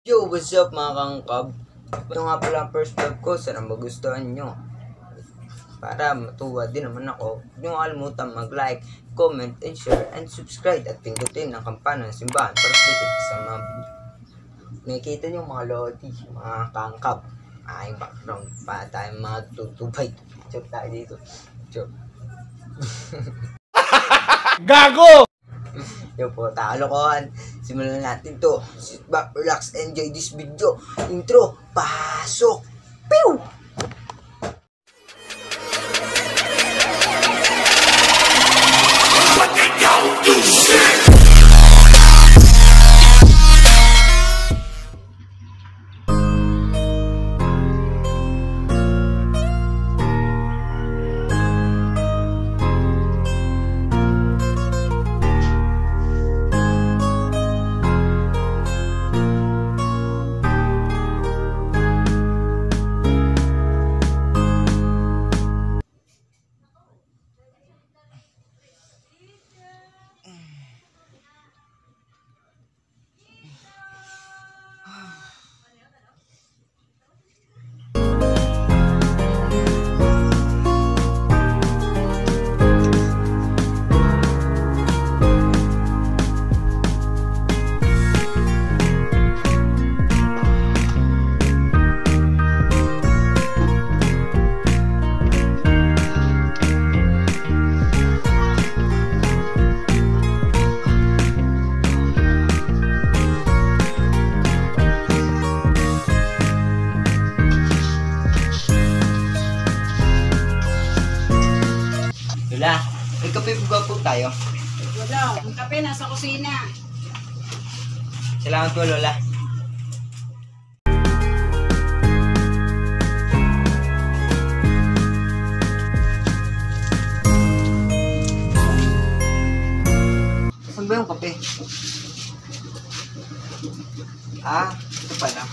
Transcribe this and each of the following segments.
Yo, what's up mga kangkab? Ito nga pala ang first vlog ko. Sana magustuhan nyo. Para matuwa din naman ako, huwag nyo kalimutan mag-like, comment, and share, and subscribe at pindutin ang kampana ng simbahan para updated sa mga video. Nakikita nyo mga lodi, mga kangkab. Aking background para tayong mga tutubay. Joke tayo dito. Joke. Gago! Yo po, takalokohan. Simulan natin to. Sit back, relax, enjoy this video. Intro, pasok! Pew! What they don't do shit! Lola, may kape po tayo. Wala, ang kape nasa kusina. Salamat po, Lola. Saan ba yung kape? Ah, ito pala.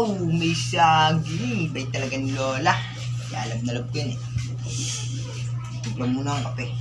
Wow, may saging. Bay talaga ni Lola. Kaya alam na love ko yun eh. Tignan muna ang kape.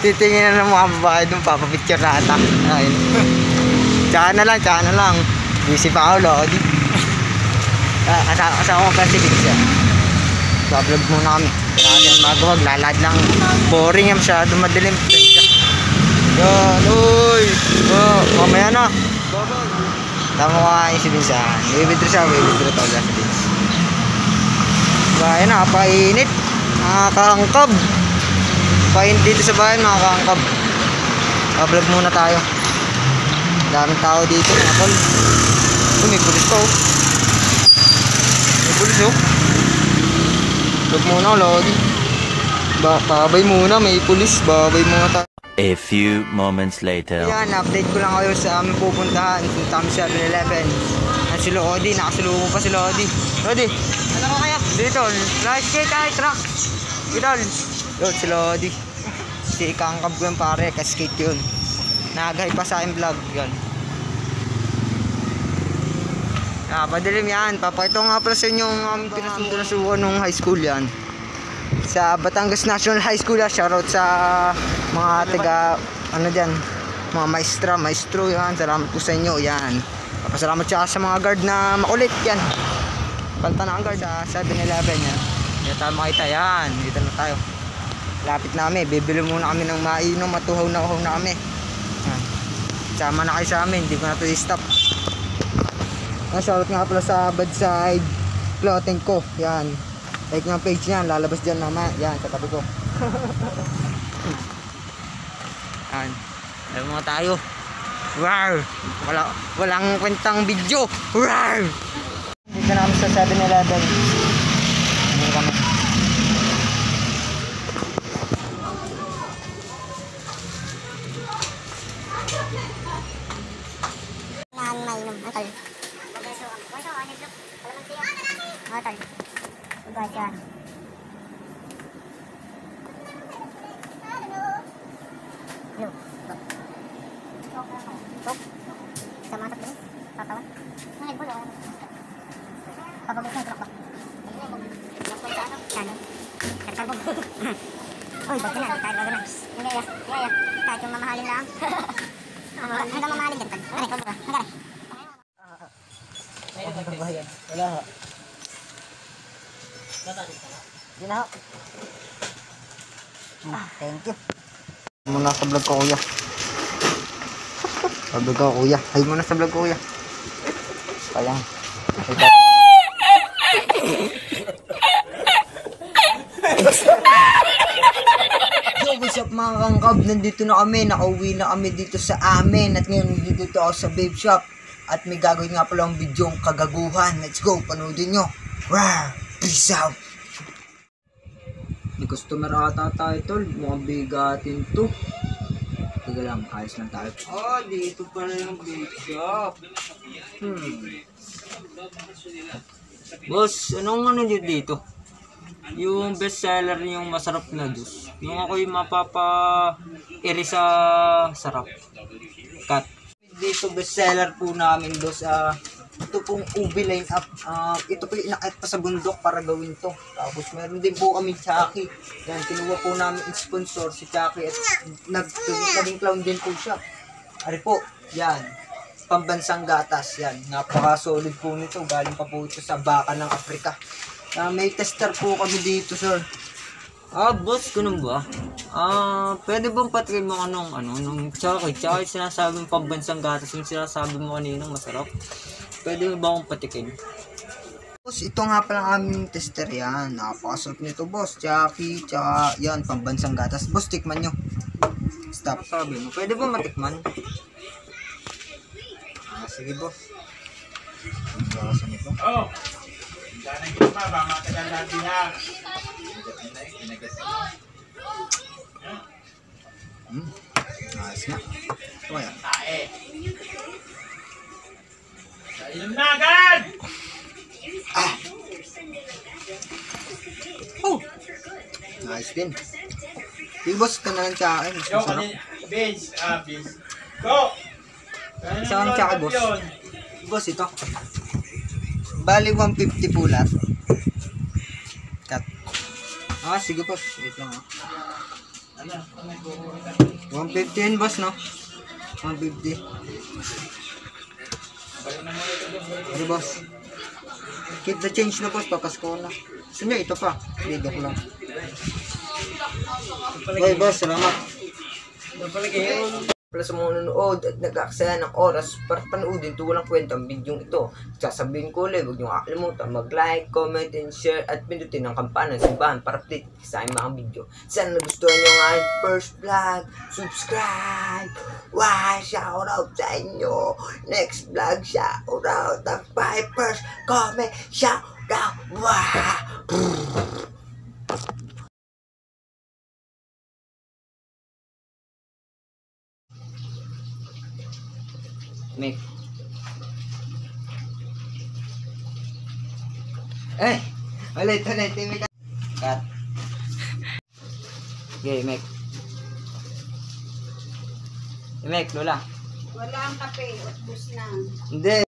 Titingin na ng mga babae doon, papapicture na ata. Ayun. Tsaka na lang. Busy pa ako, Lodi. Kasama ko kasi siya. Vlog muna kami. Kaya magawag, lalad lang. Boring yan, masyado madilim. Yan, uy! Mamaya na. Tama ko nga yung si Binsan. Withdraw siya talaga si Binsan. Kaya na, painit. Nakakangkab. Painit dito sa bahay mga kaangkab. Vlog muna tayo. Daming tao dito mga tol. May pulis pa oh. May pulis oh. Vlog muna lagi. Babay muna, may pulis. Babay muna tayo. A few moments later. Yan, update ko lang kayo sa aming pupuntahan. Punta kami sa 7-Eleven. Si Lodi, nakasulo pa si Lodi. Lodi, ano ka kaya? Dito, light skate ay truck. Idol. Yun, si Lodi. Si Kangkab ko yung pare, ka-skate yun. Nagay pa sa aking vlog, yun. Padilim yan. Papakita ko nga pala sa inyo yung aming pinasukan nung high school yan. Sa Batangas National High School, shoutout sa mga taga, ano dyan, mga maestro yan. Salamat po sa inyo, yan. Papasalamat siya sa mga guard na makulit, yan. Palitan na ang guard sa 7-Eleven, yan. Dito tayo makita, yan. Dito na tayo. Lapit na kami, bibili muna kami ng mainom, matuhaw na kami. Yan. Sama na kayo sa amin, hindi ko na ito i-stop. Shoutout nga pala sa Badside Clothing ko. Yan. Like ng page niyan, lalabas dyan naman. Yan, sa tabi ko. Yan. Alam mga tayo. Wow! Walang kwentang video. Wow! Dito na kami sa 7-Eleven. Dito kami. Mainom, tol. Tol. Ugas yan. Blue. Tok. Sama sa bilis. Tatawan. Ngayon po lang. Pabagos na truck ba? Kano? Karkarbog. Uy, ba't na? Kahit bago na. Hindi, kahit yung mamahalin lang. Hanggang mamahalin dyan, tol. Ano, ikaw ba? Hanggang. Wala nga. Yun na. Thank you. Muna sa vlog ko, kuya. Sa vlog ko, kuya. Hay muna sa vlog ko, kuya. Kayang. Yo, what's up mga kangkab? Nandito na kami. Nakauwi na kami dito sa amin. At ngayon dito ako sa babe shop. At may gagawin nga pala ang bidyong kagaguhan. Let's go, panoodin nyo. Wow, peace out. May customer ata tayo, tol. Mukhang bigatin to. Tiga lang, ayos lang tayo. Oh, dito pala yung babe shop. Boss, anong ano nyo dito? Yung best seller yung masarap na juice. Yung ako yung mapapa-iri sa sarap. Cut. Dito best seller po namin dos. Ito pong ubi line up. Ito po yung inakit pa sa bundok para gawin to. Tapos meron din po kami Chucky. Yan, kinuha po namin yung sponsor si Chucky at naging clown din po siya. Ari po, yan. Pambansang gatas, yan. Napaka-solid po nito. Galing pa po ito sa baka ng Afrika. May tester po kami dito, sir. Boss, ganun ba? Pwede bang patikin mo nung Chucky? Chucky sinasabi mo pambansang gatas, yung sinasabi mo kanina masarap. Pwede mo ba akong patikin? Boss, ito nga pala aming tester yan. Napakasarap nito, boss. Chucky, tsaka yan, pambansang gatas. Boss, tikman nyo. Stop. Sabi mo, pwede ba matikman? Sige, boss. Ang gawasan nito. Oh! Sana yung ba? Baka matagal natin ha. Ayos nga. Ito kaya. Inom na agad! Oh! Nice din. Sige, boss, ito na lang sa akin. Mas Yo, masarap. kanina. Vince, Vince. Go! Saan tsaka, boss? Boss, ito. Bali, 150 po lahat. Cut. Sige, boss. Wait lang, 150 yun, boss, no? 150. Sige, boss. Keep the change na, boss. Papasko na. Gusto nyo, ito pa. Liga ko lang. Okay, boss. Salamat. Para sa mga nanonood at nag-aaksaya ng oras para panoodin ito, walang kwentang video ito. Sasabihin ko ulit, huwag nyo kakalimutan mag-like, comment, and share at pindutin ang kampana ng simbahan para update sa aking mga video. Sana nagustuhan nyo ang aking first vlog. Subscribe! Wow! Shoutout sa inyo! Next vlog, shoutout ang first comment, shoutout! Wow! Make. Ulit. Cut. Okay, Mek. Mek, Lola. Wala ang kape. Ubus na. Hindi.